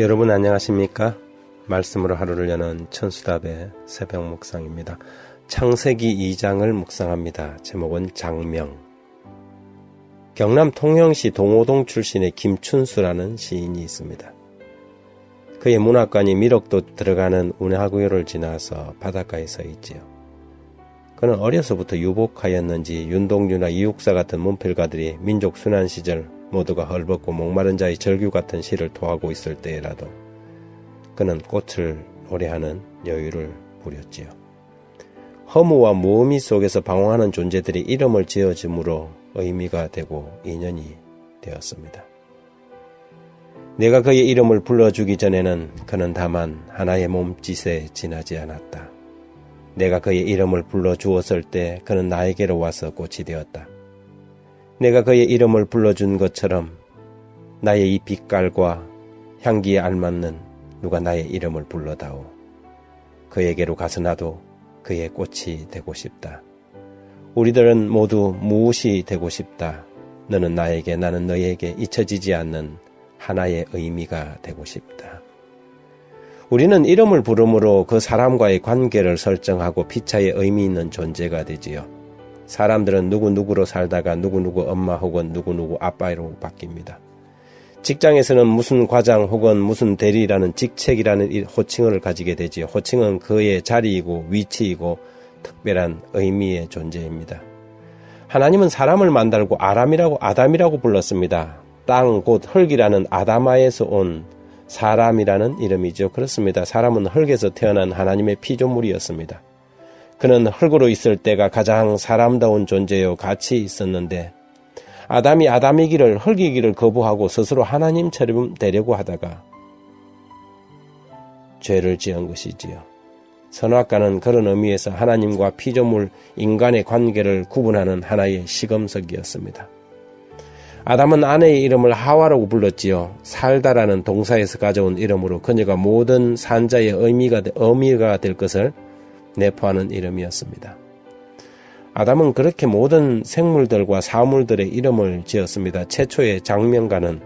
여러분 안녕하십니까? 말씀으로 하루를 여는 천수답의 새벽 묵상입니다. 창세기 2장을 묵상합니다. 제목은 장명. 경남 통영시 동호동 출신의 김춘수라는 시인이 있습니다. 그의 문학관이 미륵도 들어가는 운하구요를 지나서 바닷가에 서 있지요. 그는 어려서부터 유복하였는지 윤동주나 이육사 같은 문필가들이 민족 순환 시절 모두가 헐벗고 목마른 자의 절규 같은 시를 토하고 있을 때라도 그는 꽃을 노래하는 여유를 부렸지요. 허무와 무의미 속에서 방황하는 존재들이 이름을 지어줌으로 의미가 되고 인연이 되었습니다. 내가 그의 이름을 불러주기 전에는 그는 다만 하나의 몸짓에 지나지 않았다. 내가 그의 이름을 불러주었을 때 그는 나에게로 와서 꽃이 되었다. 내가 그의 이름을 불러준 것처럼 나의 이 빛깔과 향기에 알맞는 누가 나의 이름을 불러다오. 그에게로 가서 나도 그의 꽃이 되고 싶다. 우리들은 모두 무엇이 되고 싶다. 너는 나에게, 나는 너에게 잊혀지지 않는 하나의 의미가 되고 싶다. 우리는 이름을 부름으로 그 사람과의 관계를 설정하고 피차에 의미 있는 존재가 되지요. 사람들은 누구누구로 살다가 누구누구 엄마 혹은 누구누구 아빠로 바뀝니다. 직장에서는 무슨 과장 혹은 무슨 대리라는 직책이라는 호칭을 가지게 되지요. 호칭은 그의 자리이고 위치이고 특별한 의미의 존재입니다. 하나님은 사람을 만들고 아담이라고 불렀습니다. 땅 곧 흙이라는 아다마에서 온 사람이라는 이름이죠. 그렇습니다. 사람은 흙에서 태어난 하나님의 피조물이었습니다. 그는 흙으로 있을 때가 가장 사람다운 존재요 가치 있었는데 아담이 아담이기를 흙이기를 거부하고 스스로 하나님처럼 되려고 하다가 죄를 지은 것이지요. 선악과는 그런 의미에서 하나님과 피조물 인간의 관계를 구분하는 하나의 시금석이었습니다. 아담은 아내의 이름을 하와라고 불렀지요. 살다라는 동사에서 가져온 이름으로 그녀가 모든 산자의 의미가 될 것을 내포하는 이름이었습니다. 아담은 그렇게 모든 생물들과 사물들의 이름을 지었습니다. 최초의 장명가는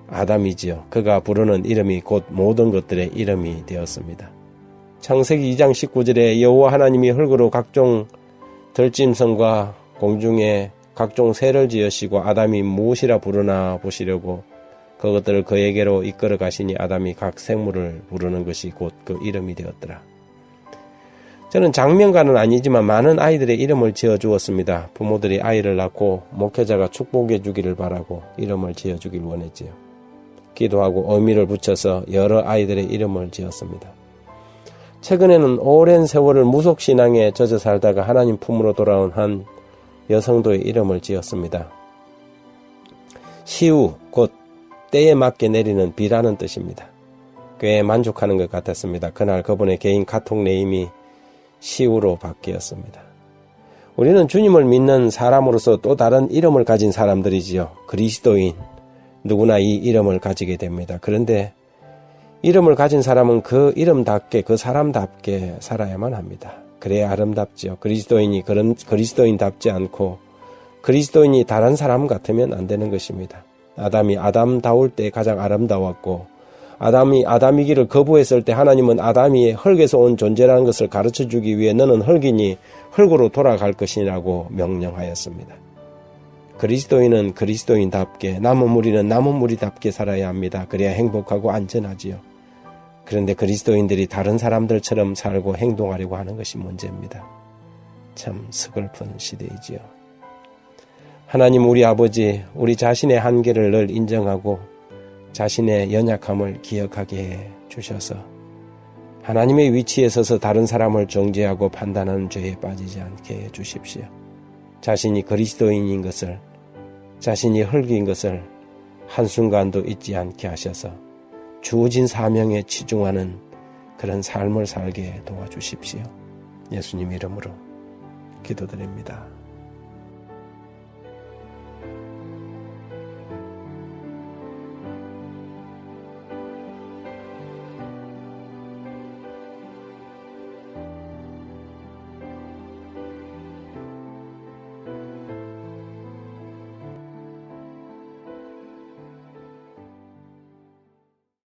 아담이지요. 그가 부르는 이름이 곧 모든 것들의 이름이 되었습니다. 창세기 2장 19절에 여호와 하나님이 흙으로 각종 들짐승과 공중에 각종 새를 지으시고 아담이 무엇이라 부르나 보시려고 그것들을 그에게로 이끌어 가시니 아담이 각 생물을 부르는 것이 곧 그 이름이 되었더라. 저는 장명가는 아니지만 많은 아이들의 이름을 지어주었습니다. 부모들이 아이를 낳고 목회자가 축복해 주기를 바라고 이름을 지어주길 원했지요. 기도하고 의미를 붙여서 여러 아이들의 이름을 지었습니다. 최근에는 오랜 세월을 무속신앙에 젖어 살다가 하나님 품으로 돌아온 한 여성도의 이름을 지었습니다. 시우, 곧 때에 맞게 내리는 비라는 뜻입니다. 꽤 만족하는 것 같았습니다. 그날 그분의 개인 카톡 네임이 시우로 바뀌었습니다. 우리는 주님을 믿는 사람으로서 또 다른 이름을 가진 사람들이지요. 그리스도인, 누구나 이 이름을 가지게 됩니다. 그런데 이름을 가진 사람은 그 이름답게 그 사람답게 살아야만 합니다. 그래야 아름답지요. 그리스도인이 그리스도인답지 않고 그리스도인이 다른 사람 같으면 안 되는 것입니다. 아담이 아담다울 때 가장 아름다웠고 아담이 아담이기를 거부했을 때 하나님은 아담이 흙에서 온 존재라는 것을 가르쳐주기 위해 너는 흙이니 흙으로 돌아갈 것이라고 명령하였습니다. 그리스도인은 그리스도인답게 남은 무리는 남은 무리답게 살아야 합니다. 그래야 행복하고 안전하지요. 그런데 그리스도인들이 다른 사람들처럼 살고 행동하려고 하는 것이 문제입니다. 참 서글픈 시대이지요. 하나님 우리 아버지, 우리 자신의 한계를 늘 인정하고 자신의 연약함을 기억하게 해 주셔서 하나님의 위치에 서서 다른 사람을 정죄하고 판단하는 죄에 빠지지 않게 해 주십시오. 자신이 그리스도인인 것을, 자신이 흙인 것을 한순간도 잊지 않게 하셔서 주어진 사명에 치중하는 그런 삶을 살게 도와주십시오. 예수님 이름으로 기도드립니다.